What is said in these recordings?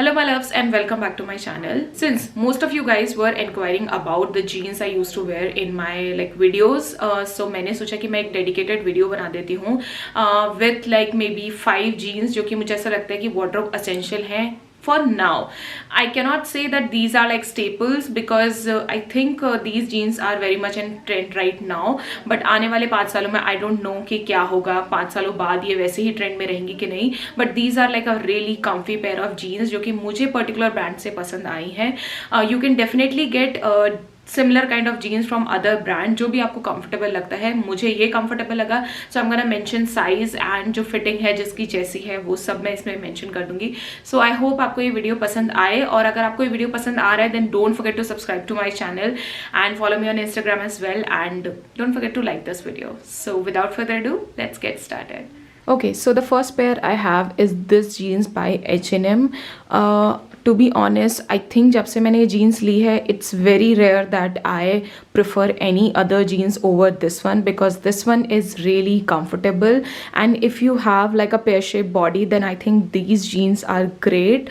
Hello my loves and welcome back to my channel. Since most of you guys were inquiring about the jeans I used to wear in my videos, so मैंने सोचा कि मैं एक dedicated video बना देती हूँ with maybe 5 jeans जो कि मुझे ऐसा लगता है कि wardrobe essential हैं. For now, I cannot say that these are like staples because I think these jeans are very much in trend right now. But आने वाले 5 सालों में I don't know कि क्या होगा, 5 सालों बाद ये वैसे ही ट्रेंड में रहेंगी कि नहीं. But these are like a really comfy pair of jeans जो कि मुझे particular brand से पसंद आई हैं. You can definitely get similar kind of jeans from other brand जो भी आपको कंफर्टेबल लगता है. मुझे ये कंफर्टेबल लगा, so I am gonna mention size and जो फिटिंग है जिसकी जैसी है वो सब मैं इसमें मेंशन कर दूंगी. सो आई होप आपको ये वीडियो पसंद आए, और अगर आपको ये वीडियो पसंद आ रहा है then don't forget to subscribe to my channel and follow me on Instagram as well, and don't forget to like this video. So without further do let's get started. Okay, so the first pair I have is this jeans by H&M. To be honest, I think जब से मैंने ये jeans ली है, it's very rare that I prefer any other jeans over this one because this one is really comfortable. And if you have like a pear-shaped body, then I think these jeans are great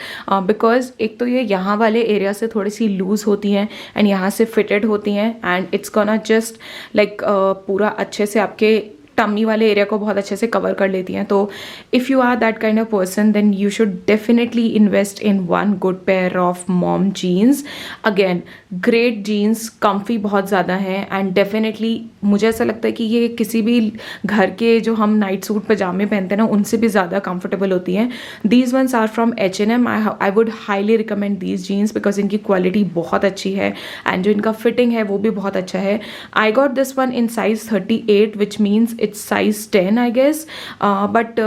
because एक तो ये यहाँ वाले area से थोड़ी सी loose होती हैं and यहाँ से fitted होती हैं, and it's gonna just like पूरा अच्छे से आपके टमी वाले एरिया को बहुत अच्छे से कवर कर लेती हैं. तो if you are that kind of person then you should definitely invest in one good pair of mom jeans. Again great jeans, comfy बहुत ज़्यादा हैं, एंड डेफिनेटली मुझे ऐसा लगता है कि ये किसी भी घर के जो हम नाइट सूट पजामे पहनते हैं ना उनसे भी ज़्यादा कंफर्टेबल होती हैं. These ones are from H&M. I would highly recommend these jeans because इनकी क्वालिटी बहुत अच्छी है एंड जो इनका फिटिंग है वो भी बहुत अच्छा है. I got this one in size 38 which means it's size 10 I guess, but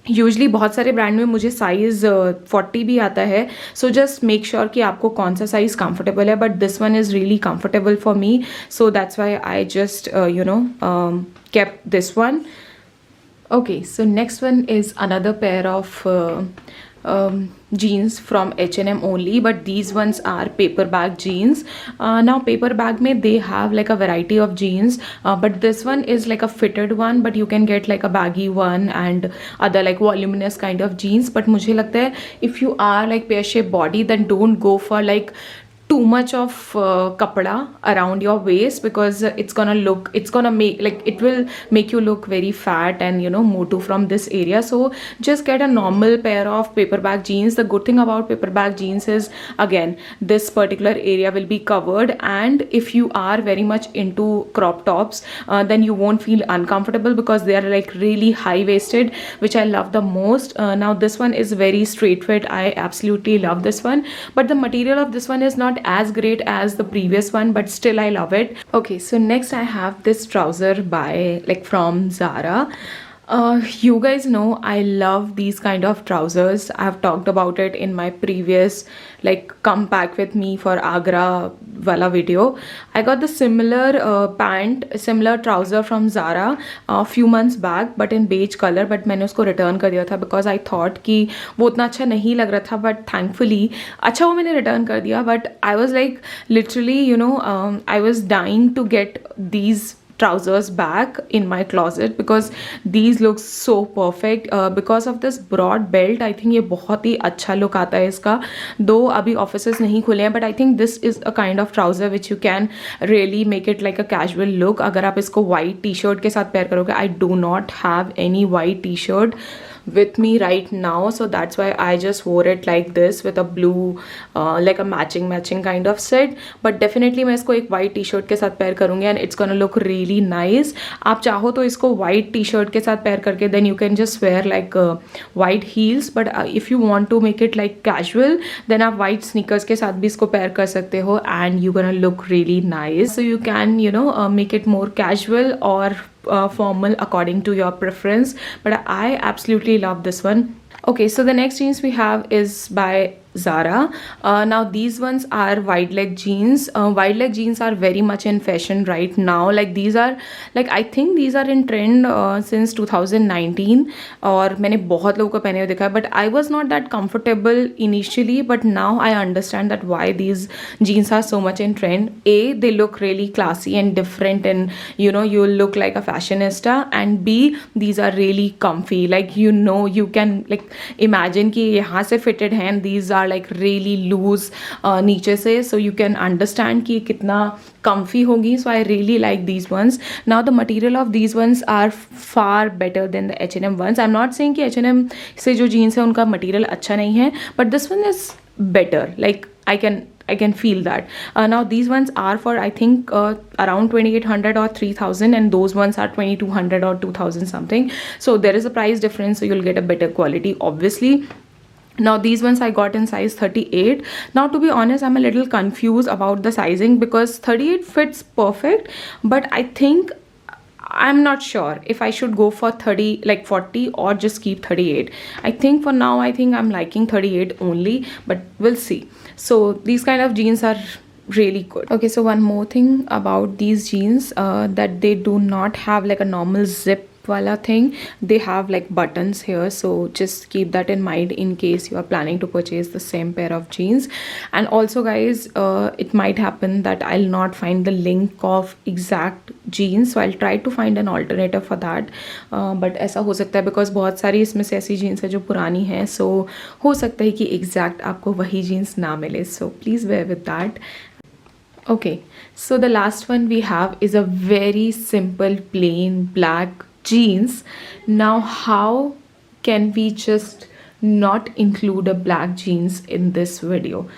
usually बहुत सारे ब्रांड में मुझे साइज़ 40 भी आता है. सो जस्ट मेक श्योर कि आपको कौन सा साइज़ कंफर्टेबल है, but this one is really comfortable for me, so that's why I just kept this one. Okay, so next one is another pair of jeans from H&M only, but these ones are paper bag jeans. Now paper bag mein they have like a variety of jeans, but this one is like a fitted one, but you can get like a baggy one and other like voluminous kind of jeans. But मुझे लगता है if you are like pear shaped body then don't go for like too much of kapda around your waist because it's gonna make like it will make you look very fat and motu from this area. So just get a normal pair of paper bag jeans. The good thing about paper bag jeans is again this particular area will be covered, and if you are very much into crop tops then you won't feel uncomfortable because they are like really high waisted, which I love the most. Now this one is very straight fit. I absolutely love this one, but the material of this one is not as great as the previous one, but still I love it. Okay, so next I have this trouser by from Zara. You guys know I love these kind of trousers. I have talked about it in my previous come back with me for Agra wala video. I got the similar trouser from Zara a few months back but in beige color, but मैंने उसको return कर दिया था because I thought कि वो उतना अच्छा नहीं लग रहा था, but thankfully अच्छा वो मैंने return कर दिया. But I was like literally I was dying to get these trousers back in my closet because these look so perfect because of this broad belt. I think ये बहुत ही अच्छा look आता है इसका, दो अभी offices नहीं खुले हैं, but I think this is a kind of trouser which you can really make it like a casual look. अगर आप इसको white t-shirt के साथ pair करोगे, I do not have any white t-shirt with me right now, so that's why I just wore it like this with a blue like a matching kind of set. But definitely मैं इसको एक white t-shirt के साथ pair करूँगी and it's gonna look really nice. आप चाहो तो इसको white t-shirt के साथ pair करके then you can just wear like white heels, but if you want to make it like casual then आप white sneakers के साथ भी इसको pair कर सकते हो and you're gonna look really nice. So you can make it more casual or formal according to your preference, but I absolutely love this one. Okay, so the next jeans we have is by Zara. Now these ones are wide leg jeans. Wide leg jeans are very much in fashion right now. Like these are I think these are in trend since 2019 और मैंने बहुत लोगों को पहने हुए देखा है, but I was not that comfortable initially, but now I understand that why these jeans are so much in trend. A, they look really classy and different and you look like a fashionista, and B, these are really comfy. Like you can like like imagine कि यहाँ से fitted हैं and these are like really loose नीचे से, so you can understand कि कितना comfy होगी. So I really like these ones. Now the material of these ones are far better than the H&M ones. I'm not saying कि H&M से जो jeans है उनका material अच्छा नहीं है, but this one is better. Like I can feel that. Now these ones are for I think around 2800 or 3000, and those ones are 2200 or 2000 something. So there is a price difference, so you'll get a better quality obviously. Now these ones I got in size 38. Now to be honest, I'm a little confused about the sizing because 38 fits perfect, but I think I'm not sure if I should go for 30 like 40 or just keep 38. I think for now I think I'm liking 38 only, but we'll see. So these kind of jeans are really good. Okay, so one more thing about these jeans, that they do not have like a normal zip wala thing. They have like buttons here, so just keep that in mind in case you are planning to purchase the same pair of jeans. And also guys, it might happen that I'll not find the link of exact jeans, so I'll try to find an alternative for that. But ऐसा हो सकता है because बहुत सारी इसमें से ऐसी jeans है जो पुरानी है, so हो सकता है कि exact आपको वही jeans ना मिले, so please bear with that. Okay, so the last one we have is a very simple plain black jeans. Now how can we just not include a black jeans in this video?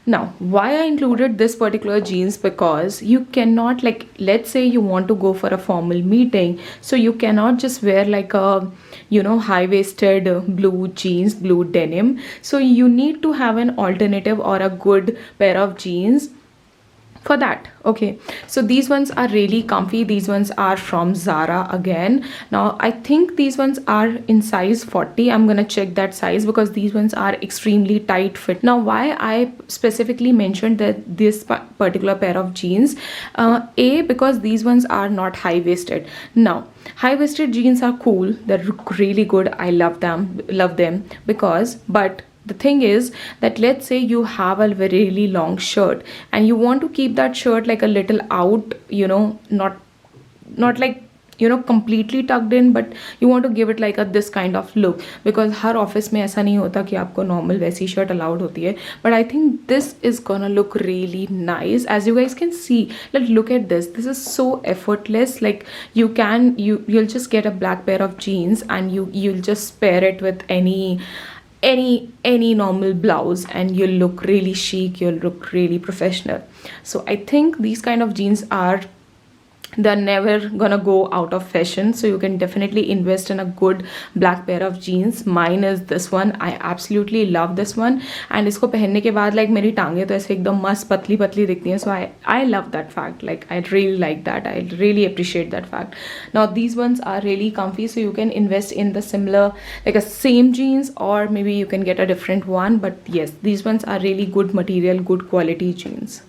Now why I included this particular jeans, because you cannot, like, let's say you want to go for a formal meeting, so you cannot just wear like a, you know, high-waisted blue jeans, blue denim. So you need to have an alternative or a good pair of jeans for that. Okay, so these ones are really comfy. These ones are from Zara again. Now I think these ones are in size 40. I'm gonna check that size because these ones are extremely tight fit. Now why I specifically mentioned that this particular pair of jeans, because these ones are not high-waisted. Now high-waisted jeans are cool, they're really good, I love them because, but the thing is that let's say you have a really long shirt and you want to keep that shirt like a little out, you know, not like, you know, completely tucked in, but you want to give it like a this kind of look, because her office में ऐसा नहीं होता कि आपको normal वैसी shirt allowed होती है. But I think this is gonna look really nice. As you guys can see, like, look at this is so effortless. Like you'll just get a black pair of jeans and you'll just pair it with any normal blouse and you'll look really chic, you'll look really professional. So I think these kind of jeans they're never gonna go out of fashion, so you can definitely invest in a good black pair of jeans. Mine is this one. I absolutely love this one, and इसको पहनने के बाद like मेरी टांगे तो ऐसे एकदम मस्त पतली पतली दिखती हैं. So I love that fact. Like I really like that. I really appreciate that fact. Now these ones are really comfy, so you can invest in the similar, like a same jeans, or maybe you can get a different one. But yes, these ones are really good material, good quality jeans.